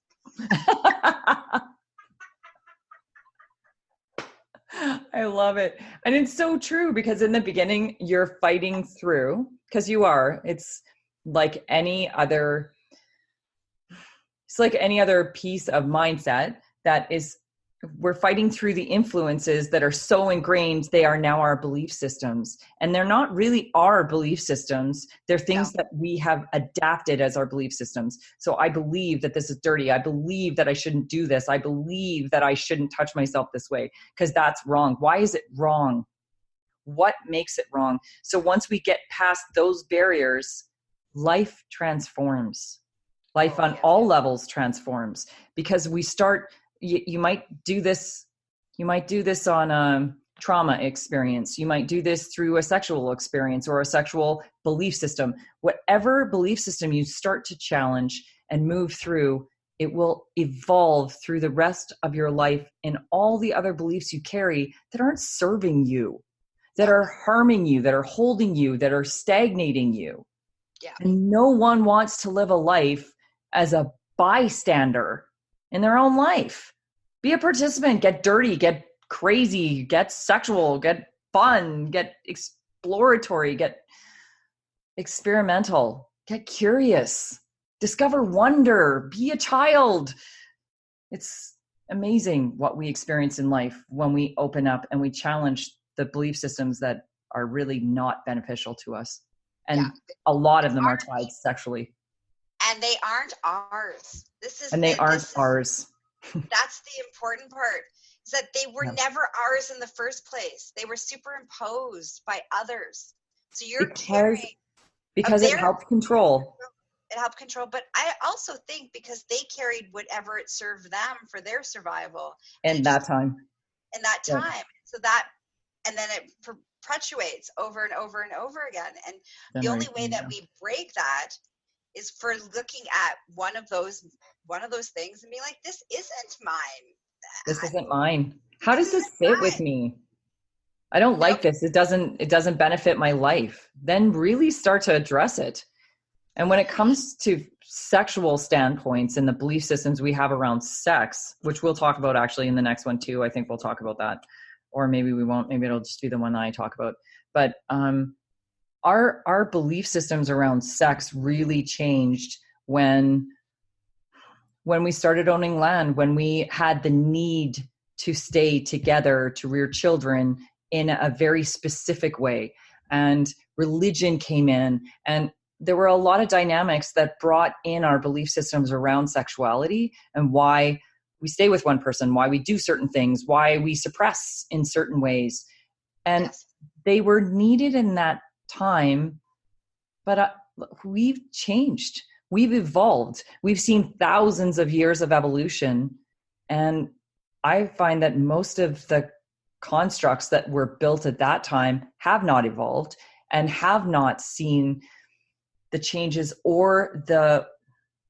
I love it. And it's so true, because in the beginning you're fighting through, because it's like any other piece of mindset that is, we're fighting through the influences that are so ingrained. They are now our belief systems, and they're not really our belief systems. They're things that we have adapted as our belief systems. So I believe that this is dirty. I believe that I shouldn't do this. I believe that I shouldn't touch myself this way because that's wrong. Why is it wrong? What makes it wrong? So once we get past those barriers, life transforms. Life on all levels transforms, because we start. You might do this on a trauma experience. You might do this through a sexual experience or a sexual belief system. Whatever belief system you start to challenge and move through, it will evolve through the rest of your life in all the other beliefs you carry that aren't serving you, that are harming you, that are holding you, that are stagnating you. Yeah. And no one wants to live a life as a bystander in their own life. Be a participant, get dirty, get crazy, get sexual, get fun, get exploratory, get experimental, get curious, discover wonder, be a child. It's amazing what we experience in life when we open up and we challenge the belief systems that are really not beneficial to us. And a lot of them are tied sexually. And they aren't ours. Ours. That's the important part, is that they were never ours in the first place. They were superimposed by others. So because it helped control. It helped control. But I also think because they carried whatever it served them for their survival. In that time. So that, and then it perpetuates over and over and over again. And the only way that we break that is for looking at one of those things and being like, this isn't mine. This isn't mine. How does this fit with me? I don't like this. It doesn't benefit my life. Then really start to address it. And when it comes to sexual standpoints and the belief systems we have around sex, which we'll talk about actually in the next one too. I think we'll talk about that, or maybe we won't. Maybe it'll just be the one that I talk about. But, our belief systems around sex really changed when we started owning land, when we had the need to stay together, to rear children in a very specific way. And religion came in, and there were a lot of dynamics that brought in our belief systems around sexuality and why we stay with one person, why we do certain things, why we suppress in certain ways. And they were needed in that time, but we've changed, we've evolved, we've seen thousands of years of evolution, and I find that most of the constructs that were built at that time have not evolved, and have not seen the changes or the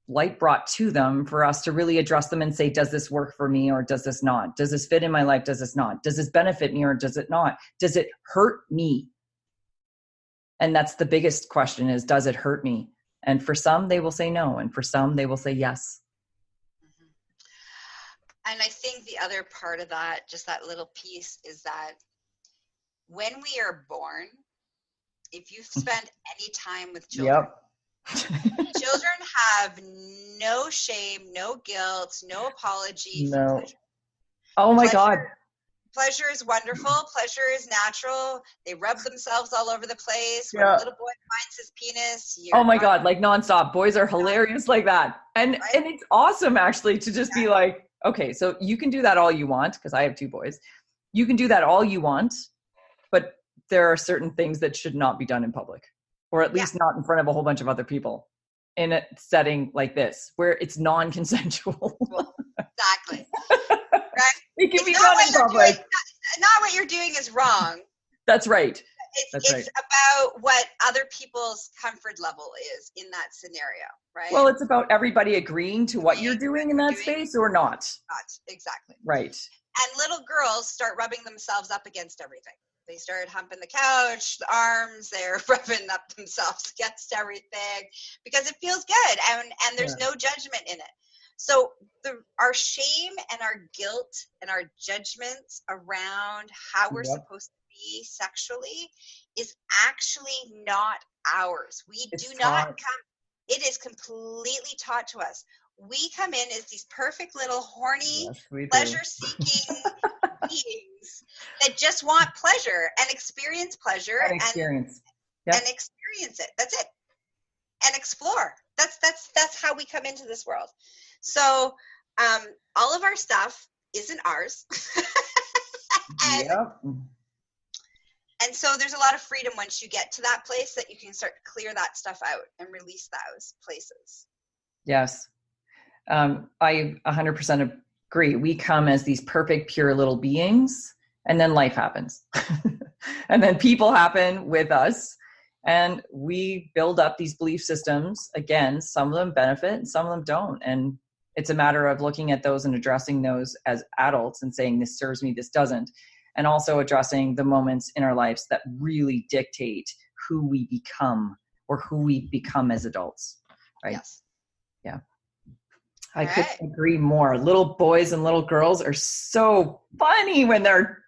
light brought to them for us to really address them and say, does this work for me or does this not? Does this fit in my life? Does this not? Does this benefit me or does it not? Does it hurt me? And that's the biggest question is, does it hurt me? And for some, they will say no. And for some, they will say yes. And I think the other part of that, just that little piece, is that when we are born, if you've spent any time with children, children have no shame, no guilt, no apology for pleasure. Oh my God. Pleasure is wonderful. Pleasure is natural. They rub themselves all over the place. When a little boy finds his penis. Oh my God, like nonstop. Boys are hilarious like that. And it's awesome actually to just be like, okay, so you can do that all you want, because I have 2 boys. You can do that all you want, but there are certain things that should not be done in public, or at least not in front of a whole bunch of other people in a setting like this where it's non-consensual. Exactly. Right? It can be done in public. Not what you're doing is wrong. That's right. It's about what other people's comfort level is in that scenario, right? Well, it's about everybody agreeing to what you're doing in that space or not. Not, exactly. Right. And little girls start rubbing themselves up against everything. They start humping the couch, the arms, they're rubbing up themselves against everything because it feels good and there's no judgment in it. So our shame and our guilt and our judgments around how we're supposed to be sexually is actually not ours. It is completely taught to us. We come in as these perfect little horny, pleasure-seeking beings that just want pleasure and experience pleasure and experience it. That's it. And explore. That's how we come into this world. So all of our stuff isn't ours. And so there's a lot of freedom once you get to that place that you can start to clear that stuff out and release those places. Yes. I 100% agree. We come as these perfect, pure little beings, and then life happens. And then people happen with us, and we build up these belief systems. Again, some of them benefit and some of them don't. And it's a matter of looking at those and addressing those as adults and saying, this serves me, this doesn't. And also addressing the moments in our lives that really dictate who we become or who we become as adults. Right? Yes. Yeah. I couldn't agree more. Little boys and little girls are so funny when they're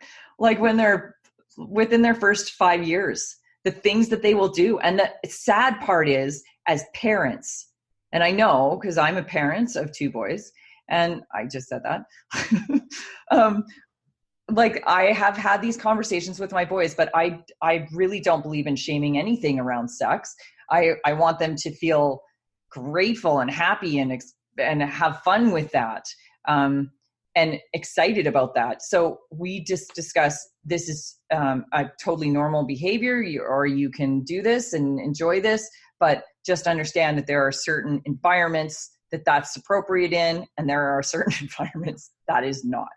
within their first 5 years, the things that they will do. And the sad part is, as parents, and I know because I'm a parent of 2 boys, and I just said that, like I have had these conversations with my boys, but I really don't believe in shaming anything around sex. I want them to feel grateful and happy and have fun with that, and excited about that. So we just discuss, this is a totally normal behavior, or you can do this and enjoy this, but just understand that there are certain environments that's appropriate in, and there are certain environments that is not.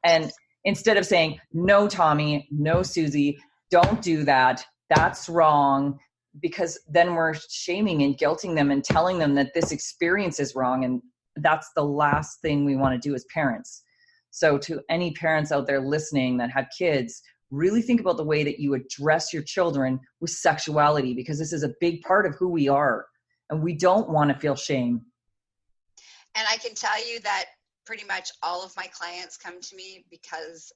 And instead of saying, no, Tommy, no, Susie, don't do that, that's wrong, because then we're shaming and guilting them and telling them that this experience is wrong. And that's the last thing we want to do as parents. So to any parents out there listening that have kids, really think about the way that you address your children with sexuality, because this is a big part of who we are, and we don't want to feel shame. And I can tell you that pretty much all of my clients come to me because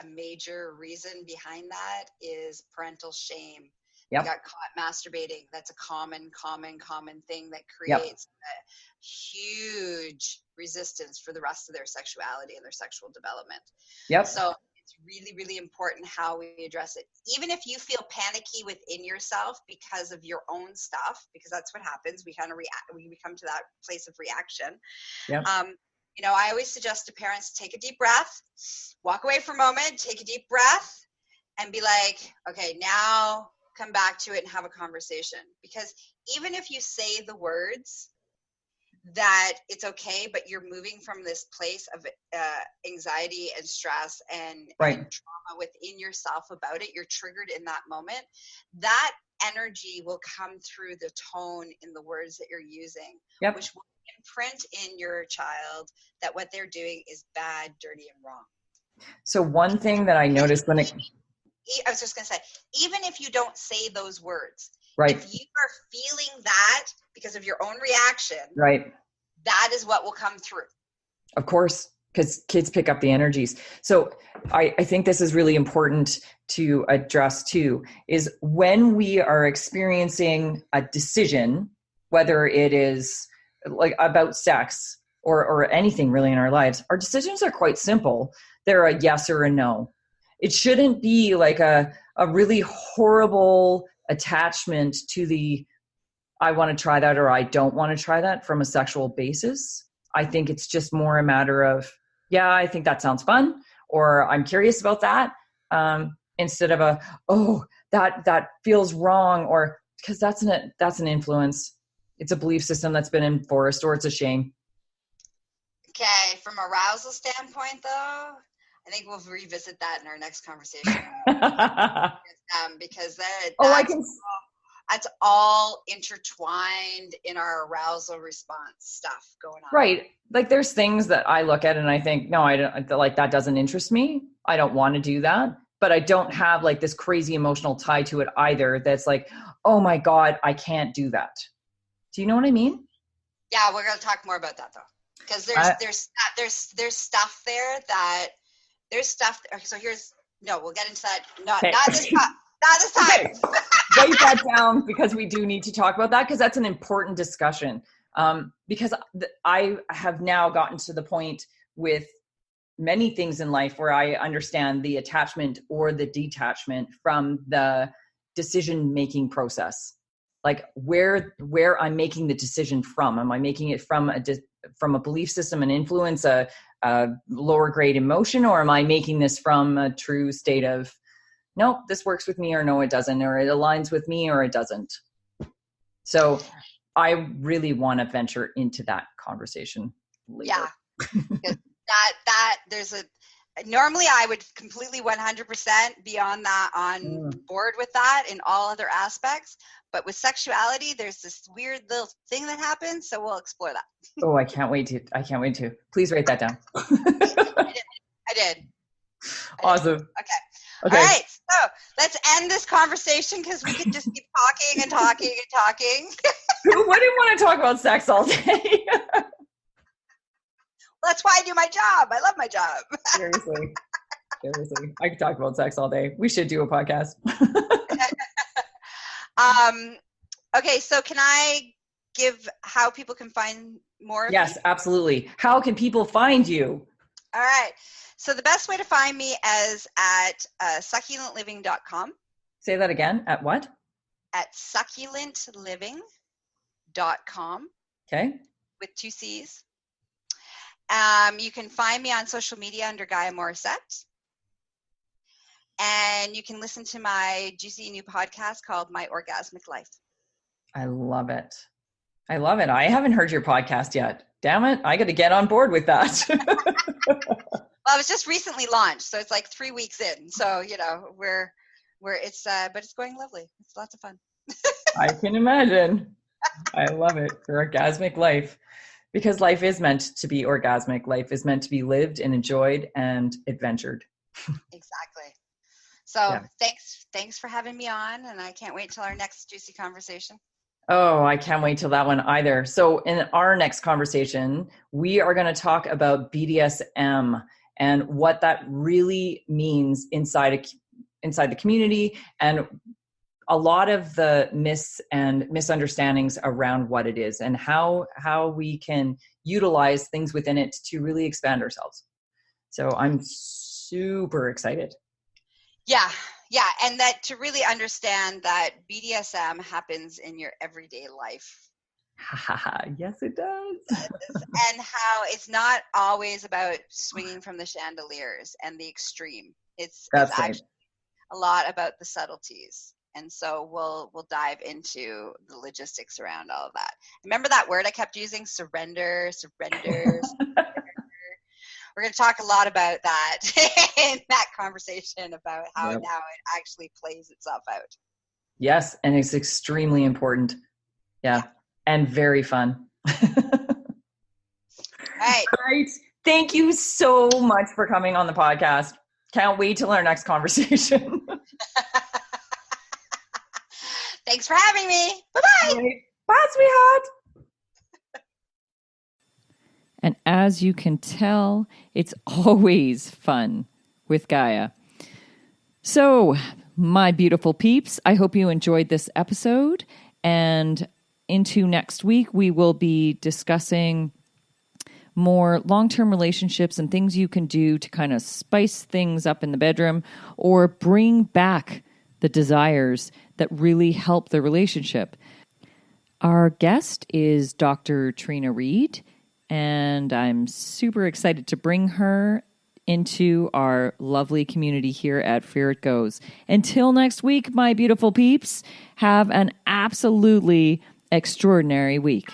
a major reason behind that is parental shame. Yep. They got caught masturbating. That's a common thing that creates a huge resistance for the rest of their sexuality and their sexual development. Yep. So it's really, really important how we address it. Even if you feel panicky within yourself because of your own stuff, because that's what happens. We kind of react. We come to that place of reaction. Yep. I always suggest to parents, take a deep breath, walk away for a moment, take a deep breath, and be like, okay, now come back to it and have a conversation. Because even if you say the words, that it's okay, but you're moving from this place of anxiety and stress and trauma within yourself about it. You're triggered in that moment. That energy will come through the tone in the words that you're using, which will imprint in your child that what they're doing is bad, dirty, and wrong. So one thing that I noticed I was just going to say, even if you don't say those words, right, if you are feeling that because of your own reaction, right, that is what will come through. Of course, because kids pick up the energies. So I think this is really important to address too, is when we are experiencing a decision, whether it is like about sex or anything really in our lives, our decisions are quite simple. They're a yes or a no. It shouldn't be like a really horrible attachment to the I want to try that or I don't want to try that from a sexual basis. I think it's just more a matter of, yeah, I think that sounds fun, or I'm curious about that, instead of that feels wrong, or because that's an influence. It's a belief system that's been enforced, or it's a shame. Okay, from arousal standpoint, though, I think we'll revisit that in our next conversation. Because that's all intertwined in our arousal response stuff going on. Right. Like there's things that I look at and I think, no, I don't, like that doesn't interest me. I don't want to do that. But I don't have like this crazy emotional tie to it either. That's like, oh my God, I can't do that. Do you know what I mean? Yeah, we're going to talk more about that though. Because there's stuff there that there's stuff. So we'll get into that. Not this time. Not this time. Okay. Write that down because we do need to talk about that because that's an important discussion. Because I have now gotten to the point with many things in life where I understand the attachment or the detachment from the decision-making process. Like where I'm making the decision from. Am I making it from a belief system, an influence, a lower grade emotion, or am I making this from a true state of, nope, this works with me, or no, it doesn't, or it aligns with me, or it doesn't. So I really want to venture into that conversation later. Yeah. that there's normally I would completely 100% be on board with that in all other aspects. But with sexuality, there's this weird little thing that happens. So we'll explore that. Oh, I can't wait to. Please write that down. I did. Awesome. Okay. All right. So let's end this conversation because we could just keep talking and talking and talking. Who wouldn't want to talk about sex all day? That's why I do my job. I love my job. Seriously. I could talk about sex all day. We should do a podcast. Okay. So can I give how people can find more of Yes, me? Absolutely. How can people find you? All right. So the best way to find me is at succulentliving.com. Say that again. At what? At succulentliving.com. Okay. With 2 C's. You can find me on social media under Gaia Morrissette. And you can listen to my juicy new podcast called My Orgasmic Life. I love it. I haven't heard your podcast yet. Damn it. I got to get on board with that. Well, it was just recently launched, so it's like 3 weeks in. So, but it's going lovely. It's lots of fun. I can imagine. I love it. For Orgasmic Life. Because life is meant to be orgasmic. Life is meant to be lived and enjoyed and adventured. Exactly. So thanks for having me on, and I can't wait till our next juicy conversation. Oh, I can't wait till that one either. So in our next conversation, we are going to talk about BDSM and what that really means inside the community, and a lot of the myths and misunderstandings around what it is and how we can utilize things within it to really expand ourselves. So I'm super excited. Yeah. And that to really understand that BDSM happens in your everyday life. Yes, it does. And how it's not always about swinging from the chandeliers and the extreme. It's actually a lot about the subtleties. And so we'll dive into the logistics around all of that. Remember that word I kept using? Surrender. We're going to talk a lot about that in that conversation about how now it actually plays itself out. Yes, and it's extremely important. Yeah. And very fun. Right. Great. Thank you so much for coming on the podcast. Can't wait till our next conversation. Thanks for having me. Bye-bye. Bye, sweetheart. And as you can tell, it's always fun with Gaia. So, my beautiful peeps, I hope you enjoyed this episode. And into next week, we will be discussing more long-term relationships and things you can do to kind of spice things up in the bedroom or bring back the desires that really help the relationship. Our guest is Dr. Trina Reed, and I'm super excited to bring her into our lovely community here at Fear It Goes. Until next week, my beautiful peeps, have an absolutely extraordinary week.